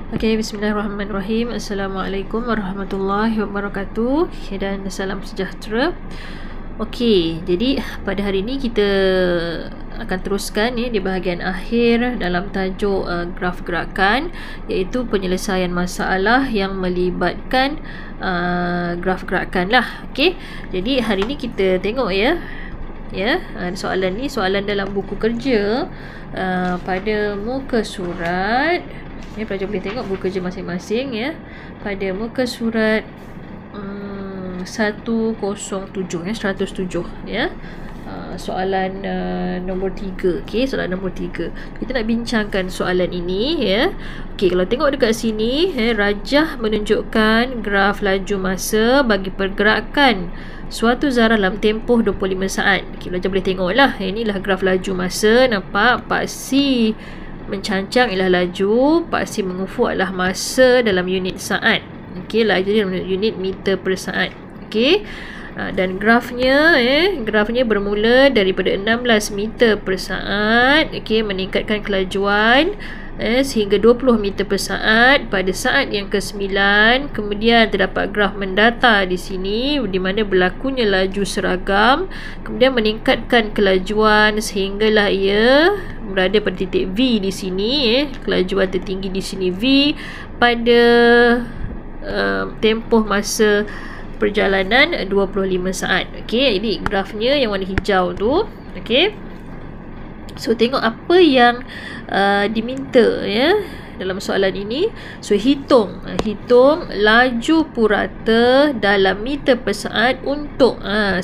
Okey, bismillahirrahmanirrahim. Assalamualaikum warahmatullahi wabarakatuh dan salam sejahtera. Okey, jadi pada hari ini kita akan teruskan di bahagian akhir dalam tajuk graf gerakan, iaitu penyelesaian masalah yang melibatkan graf gerakan lah. Okey, jadi hari ini kita tengok soalan ni, soalan dalam buku kerja pada muka surat. Pelajar boleh tengok buku kerja masing-masing pada muka surat 107 107 soalan nombor 3. Okey, soalan nombor 3. Kita nak bincangkan soalan ini Okey, kalau tengok dekat sini rajah menunjukkan graf laju masa bagi pergerakan suatu zarah dalam tempoh 25 saat. Okey, pelajar boleh tengoklah. Inilah graf laju masa. Nampak Pak C mencancang ialah laju, Pak C mengufuk adalah masa dalam unit saat. Okey, laju dalam unit meter per saat. Okey. Dan grafnya bermula daripada 16 meter per saat, okey, meningkatkan kelajuan sehingga 20 meter per saat pada saat yang ke-9. Kemudian terdapat graf mendata di sini di mana berlakunya laju seragam, kemudian meningkatkan kelajuan sehinggalah ia berada pada titik V di sini. Kelajuan tertinggi di sini V pada tempoh masa perjalanan 25 saat. Okey, ini grafnya yang warna hijau tu. Okey. So tengok apa yang diminta dalam soalan ini. So hitung laju purata dalam meter per saat untuk 9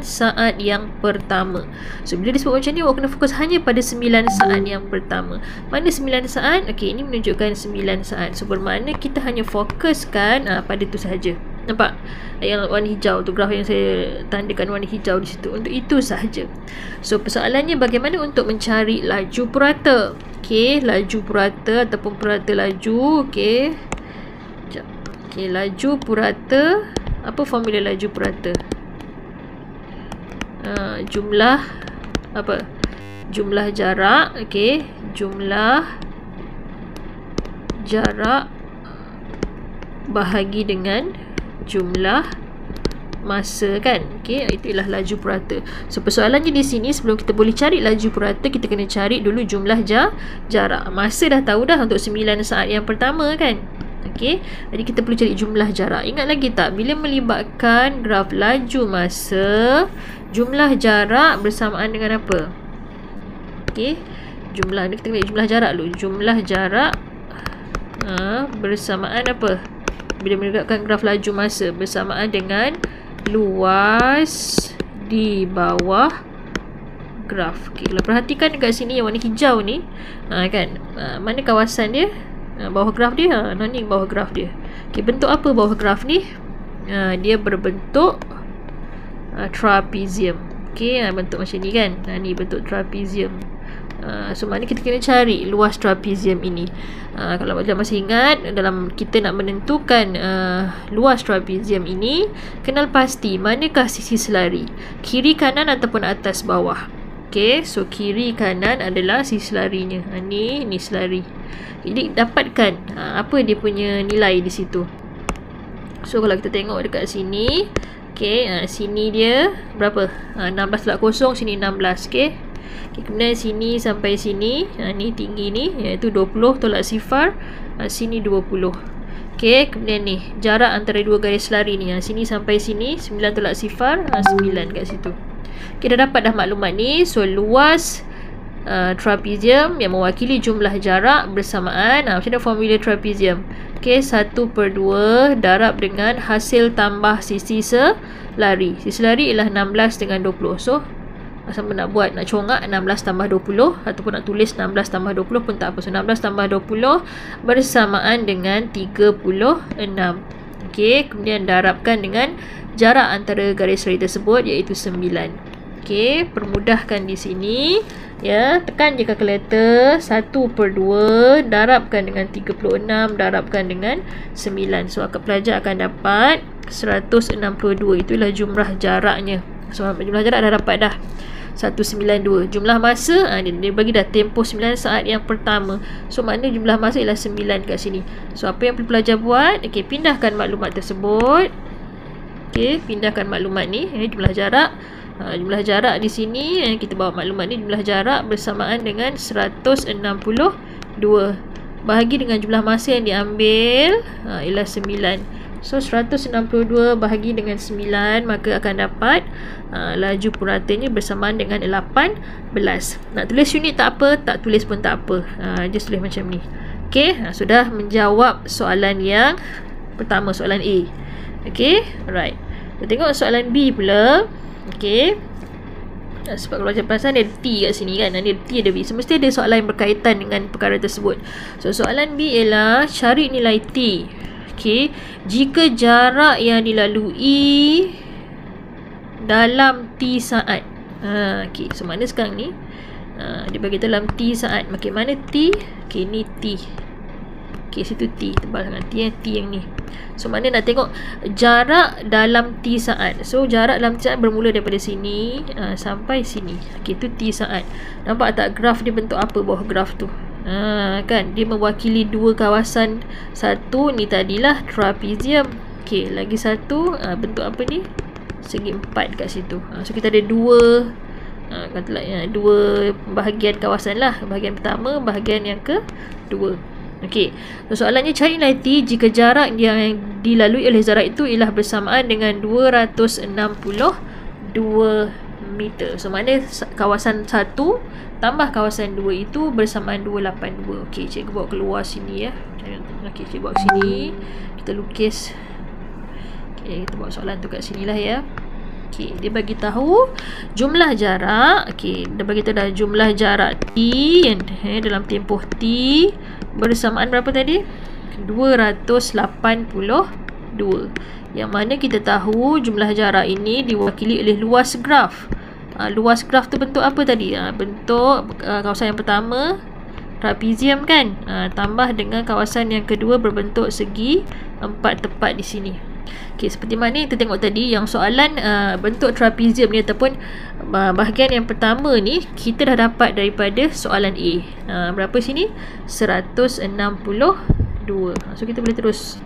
saat yang pertama. So bila disebut macam ni, awak kena fokus hanya pada 9 saat yang pertama. Mana 9 saat? Okey, ini menunjukkan 9 saat. So bermakna kita hanya fokuskan pada tu sahaja. Nampak yang warna hijau tu, graf yang saya tandakan warna hijau di situ, untuk itu sahaja. So persoalannya bagaimana untuk mencari laju purata. Okey, laju purata ataupun purata laju. Okey, laju purata. Apa formula laju purata? Jumlah apa? Jumlah jarak. Okey, jumlah jarak bahagi dengan jumlah masa kan. Okey, itulah laju purata. So persoalannya di sini, sebelum kita boleh cari laju purata, kita kena cari dulu jumlah jarak. Masa dah tahu dah untuk 9 saat yang pertama kan. Okey, jadi kita perlu cari jumlah jarak. Ingat lagi tak, bila melibatkan graf laju masa, jumlah jarak bersamaan dengan apa? Okey, jumlah ni kita kena jumlah jarak dulu. Jumlah jarak bersamaan apa? Bila menegakkan graf laju masa, bersamaan dengan luas di bawah graf. Okay, kalau perhatikan dekat sini yang warna hijau ni, kan, mana kawasan dia? Bawah graf dia. Ni bawah graf dia. Okay, bentuk apa bawah graf ni? Dia berbentuk trapezium. Okay, bentuk macam ni kan. Ni bentuk trapezium. So maknanya kita kena cari luas trapezium ini. Kalau pelajar masih ingat, dalam kita nak menentukan luas trapezium ini, kenal pasti manakah sisi selari, kiri kanan ataupun atas bawah. Okey, so kiri kanan adalah sisi selarinya. Ni selari. Jadi dapatkan apa dia punya nilai di situ. So kalau kita tengok dekat sini, okey, sini dia berapa? 16 tolak kosong, sini 16. Okey. Okay, kemudian sini sampai sini, ni tinggi ni, iaitu 20 tolak sifar, sini 20. Okey, kemudian ni jarak antara dua garis lari ni, sini sampai sini 9 tolak sifar, 9 kat situ. Okey, dah dapat dah maklumat ni. So luas trapezium yang mewakili jumlah jarak bersamaan, macam mana formula trapezium? Okey, 1/2 darab dengan hasil tambah sisi selari. Sisi selari ialah 16 dengan 20. So sama nak buat, nak congak 16 tambah 20 ataupun nak tulis 16 tambah 20 pun tak apa. So 16 tambah 20 bersamaan dengan 36. Okey, kemudian darabkan dengan jarak antara garis lari tersebut, iaitu 9. Okey, permudahkan di sini tekan je kalkulator. 1/2 darabkan dengan 36 darabkan dengan 9. So pelajar akan dapat 162. Itulah jumlah jaraknya. So jumlah jarak dah dapat dah. 192. Jumlah masa dia bagi dah tempoh 9 saat yang pertama. So maknanya jumlah masa ialah 9 kat sini. So apa yang pelajar buat? Okey, pindahkan maklumat tersebut. Okey, pindahkan maklumat ni, jumlah jarak. Jumlah jarak di sini kita bawa maklumat ni, jumlah jarak bersamaan dengan 162. Bahagi dengan jumlah masa yang diambil ialah 9. So 162 bahagi dengan 9, maka akan dapat laju puratanya bersamaan dengan 18. Nak tulis unit tak apa, tak tulis pun tak apa, just tulis macam ni. Okey, sudah menjawab soalan yang pertama, soalan A. Okey, alright. Kita tengok soalan B pula. Okey, sebab kalau macam perasan dia T kat sini kan, ada T ada B, semesti ada soalan yang berkaitan dengan perkara tersebut. So soalan B ialah cari nilai T. Okey, jika jarak yang dilalui dalam T saat. Okey, so mana sekarang ni? Dia bagi dalam T saat. Okey, mana T? Okey, ni T. Okey, situ T, tebal sangat T yang ni. So mana nak tengok jarak dalam T saat. So jarak dalam T saat bermula daripada sini sampai sini. Okey, tu T saat. Nampak tak graf dia bentuk apa bawah graf tu? Kan dia mewakili dua kawasan. Satu ni tadilah trapezium. Okey, lagi satu bentuk apa ni? Segi empat kat situ. So kita ada dua katalah dua bahagian kawasan lah. Bahagian pertama, bahagian yang kedua. Okey, so soalannya cari nilai T jika jarak yang dilalui oleh jarak itu ialah bersamaan dengan 262 meter. So mana kawasan 1 tambah kawasan 2 itu bersamaan 282. Okey, cikgu bawa keluar sini ya. Okey, cikgu bawa sini. Kita lukis. Okey, kita bawa soalan tu kat sinilah ya. Okey, dia bagi tahu jumlah jarak. Okey, dia bagi tahu dah jumlah jarak T yang dalam tempoh T bersamaan berapa tadi? 282. Yang mana kita tahu jumlah jarak ini diwakili oleh luas graf. Luas graf tu bentuk apa tadi? Bentuk kawasan yang pertama trapezium kan? Tambah dengan kawasan yang kedua berbentuk segi empat tepat di sini. Okey, seperti mana kita tengok tadi yang soalan bentuk trapezium ni ataupun bahagian yang pertama ni kita dah dapat daripada soalan A. Berapa sini? 162. So kita boleh terus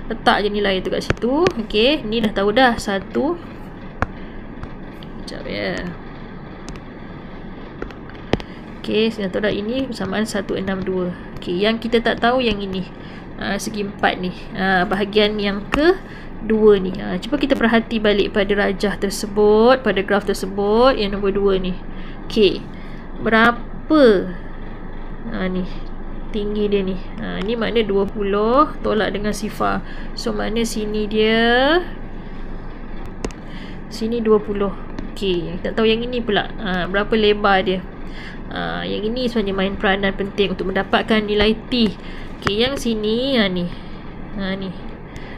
letak je nilai tu kat situ. Okey, ni dah tahu dah 1. Sekejap ya. Okey, saya tahu dah ini bersamaan 162. Okey, yang kita tak tahu yang ini. Segi empat ni. Bahagian yang kedua ni. Cuba kita perhati balik pada rajah tersebut, pada graf tersebut yang nombor 2 ni. Okey, berapa ni tinggi dia ni? Ni makna 20 tolak dengan sifar. So makna sini dia, sini 20. Okey, tak tahu yang ini pula berapa lebar dia. Yang ini sebenarnya main peranan penting untuk mendapatkan nilai T. Okey, yang sini ni. Ni.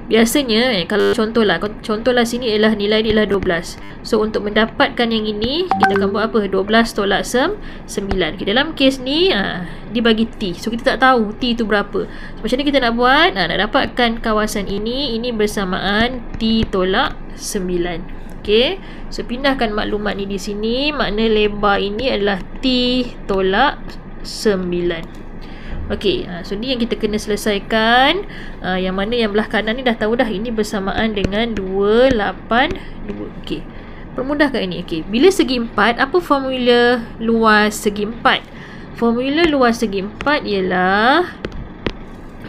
Biasanya kalau contohlah sini ialah nilai dia ialah 12. So untuk mendapatkan yang ini kita akan buat apa? 12 tolak 9. Okay, dalam kes ni dia bagi T. So kita tak tahu T tu berapa. So, macam ni kita nak buat? Nak dapatkan kawasan ini bersamaan T tolak 9. Okey. So pindahkan maklumat ni di sini. Makna lebar ini adalah T tolak 9. Okey, so ni yang kita kena selesaikan. Yang mana yang belah kanan ni dah tahu dah ini bersamaan dengan 282. Okey, permudahkan ini. Okey, bila segi 4, apa formula luas segi 4? Formula luas segi 4 ialah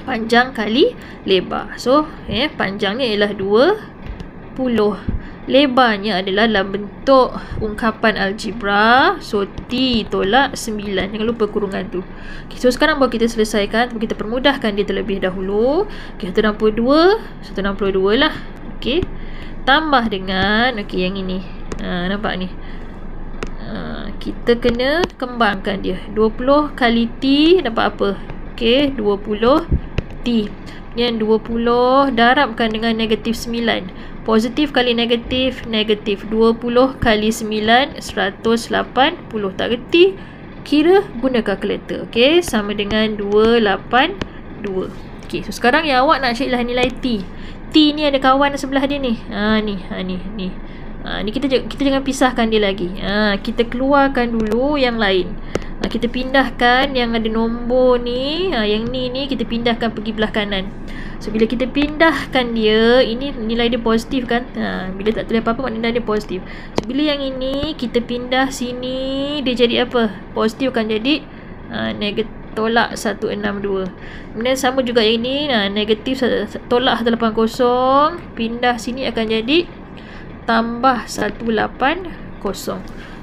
panjang kali lebar. So panjangnya ialah 20. Lebarnya adalah dalam bentuk ungkapan algebra. So T tolak 9. Jangan lupa kurungan tu. Okay, so sekarang baru kita selesaikan. Kita permudahkan dia terlebih dahulu. Okay, 162 lah. Okay, tambah dengan yang ini. Nampak ni? Kita kena kembangkan dia. 20 kali T dapat apa? Okay, 20 T. Yang 20 darabkan dengan negatif 9. Positif kali negatif, negatif. 20 kali 9, 180. Tak reti? Kira guna kalkulator. Okey, sama dengan 282. Okey, so sekarang yang awak nak cari lah nilai T. T ni ada kawan sebelah dia ni. Ni. Ni kita jangan pisahkan dia lagi. Kita keluarkan dulu yang lain. Kita pindahkan yang ada nombor ni, yang ni kita pindahkan pergi belah kanan. So bila kita pindahkan dia, ini nilai dia positif kan. Bila tak tulis apa-apa maknanya dia positif. So bila yang ini kita pindah sini, dia jadi apa? Positif kan, jadi negatif, tolak 162. Kemudian sama juga yang ini, negatif tolak 180, pindah sini akan jadi tambah 180.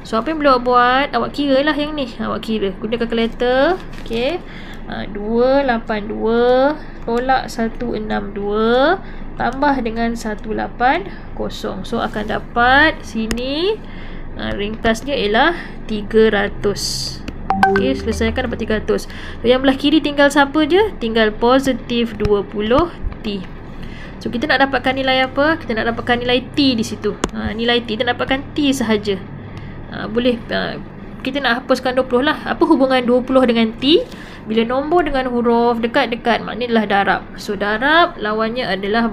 So apa yang boleh awak buat? Awak kira lah yang ni. Awak kira guna kalkulator. Okay, 282 tolak 162 tambah dengan 180. So akan dapat sini, ringkasnya ialah 300. Okay, selesaikan dapat 300. So yang belah kiri tinggal siapa je? Tinggal positif 20T. So kita nak dapatkan nilai apa? Kita nak dapatkan nilai T di situ. Nilai T, kita nak dapatkan T sahaja. Boleh kita nak hapuskan 20 lah. Apa hubungan 20 dengan T? Bila nombor dengan huruf dekat-dekat, maknanya adalah darab. So darab lawannya adalah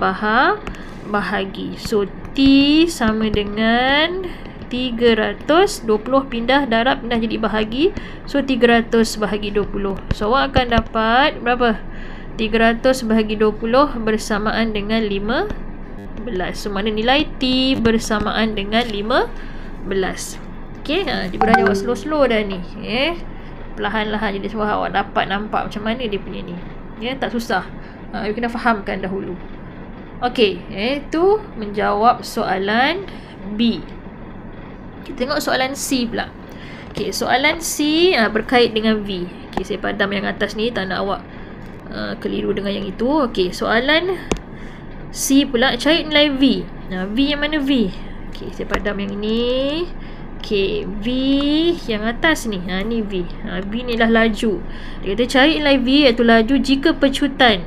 bahagi. So T sama dengan 300. 20 pindah darab, pindah jadi bahagi. So 300 bahagi 20. So awak akan dapat berapa? 300 bahagi 20 bersamaan dengan 15. So mana nilai T bersamaan dengan 15. Okay, dia dah jawab slow-slow dah ni. Perlahan-lahan jadi semua awak dapat nampak macam mana dia punya ni. Tak susah. You kena fahamkan dahulu. Okay, tu menjawab soalan B. Kita tengok soalan C pula. Okay, soalan C berkait dengan V. Okay, saya padam yang atas ni, tak nak awak keliru dengan yang itu. Okay, soalan C pula, cari nilai V. V yang mana V? Okay, saya padam yang ini. Okay, V yang atas ni. Ni V. V ni adalah laju. Dia kata cari nilai V, iaitu laju jika pecutan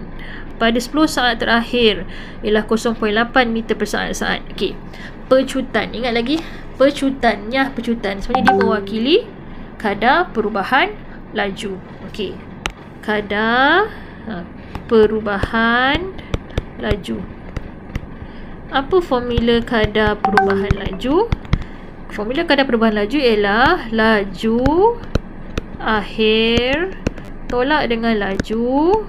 pada 10 saat terakhir ialah 0.8 meter per saat. Okay, pecutan. Ingat lagi, pecutannya pecutan. Sebenarnya dia mewakili kadar perubahan laju. Okay, kadar perubahan laju. Apa formula kadar perubahan laju? Formula kadar perubahan laju ialah laju akhir tolak dengan laju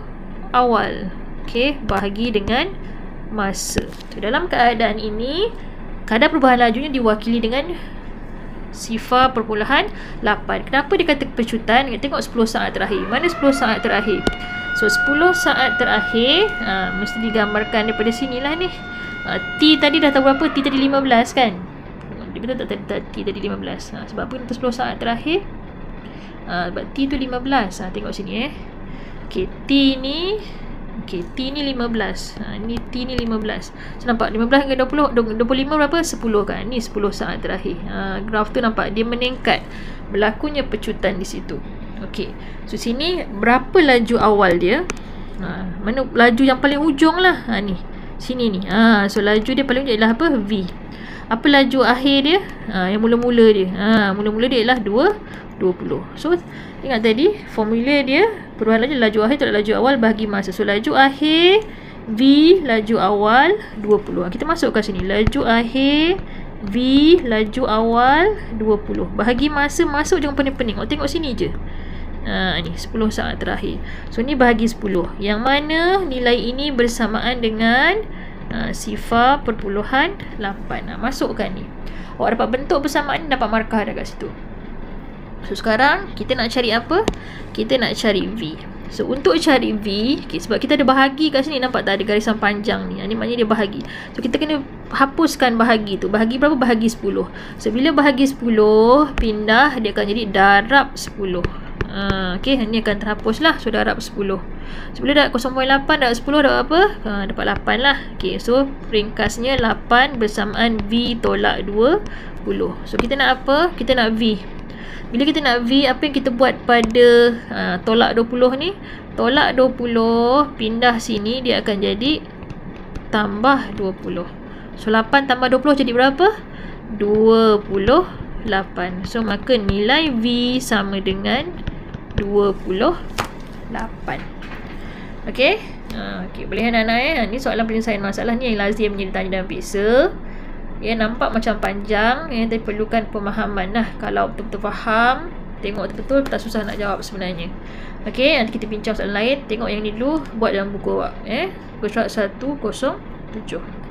awal. Okey, bahagi dengan masa. So, dalam keadaan ini, kadar perubahan lajunya diwakili dengan sifar perpuluhan 8. Kenapa dia kata pecutan? Kita tengok 10 saat terakhir. Mana 10 saat terakhir? So 10 saat terakhir mesti digambarkan daripada sinilah ni. T tadi dah tahu berapa? T tadi 15 kan? Dia betul tak T tadi 15? Sebab apa untuk 10 saat terakhir? Sebab T tu 15. Tengok sini Okay, T ni okay, T ni 15. Ni T ni 15. So nampak 15 dengan 20, 25 berapa? 10 kan? Ni 10 saat terakhir. Graf tu nampak dia meningkat. Berlakunya pecutan di situ. Okey. So sini berapa laju awal dia? Mana laju yang paling ujung lah. Ni. Sini ni. So laju dia paling ujung ialah apa? V. Apa laju akhir dia? Yang mula-mula dia. Mula-mula dia ialah 20. So ingat tadi formula dia perubahan laju akhir tolak laju awal bahagi masa. So laju akhir V laju awal 20. Kita masukkan sini laju akhir V laju awal 20 bahagi masa. Masuk jangan pening-pening. Awak tengok sini je. Ni 10 saat terakhir. So ni bahagi 10. Yang mana nilai ini bersamaan dengan sifar perpuluhan 8. Masukkan ni. Awak dapat bentuk bersamaan ni, dapat markah dah kat situ. So sekarang kita nak cari apa? Kita nak cari V. So untuk cari V, sebab kita ada bahagi kat sini, nampak tak ada garisan panjang ni. Ni maknanya dia bahagi. So kita kena hapuskan bahagi tu. Bahagi berapa? Bahagi 10. So bila bahagi 10 pindah, dia akan jadi darab 10. Okay, ni akan terhapus lah. So darab 10. So bila darab 0.8 darab 10 dapat apa? Dapat 8 lah. Okay, so ringkasnya 8 bersamaan V tolak 20. So kita nak apa? Kita nak V. Bila kita nak V, apa yang kita buat pada tolak 20 ni? Tolak 20 pindah sini, dia akan jadi tambah 20. So 8 tambah 20 jadi berapa? 28. So maka nilai V sama dengan 28. Okay, okay, boleh anak-anak Ni soalan penyelesaian masalah ni yang lazim ditanya dalam periksa. Ya, nampak macam panjang, ya, tapi perlukan pemahaman lah. Kalau betul-betul faham, tengok betul-betul, tak susah nak jawab sebenarnya. Okey, nanti kita bincang soalan lain. Tengok yang ni dulu, buat dalam buku awak. Surat 107.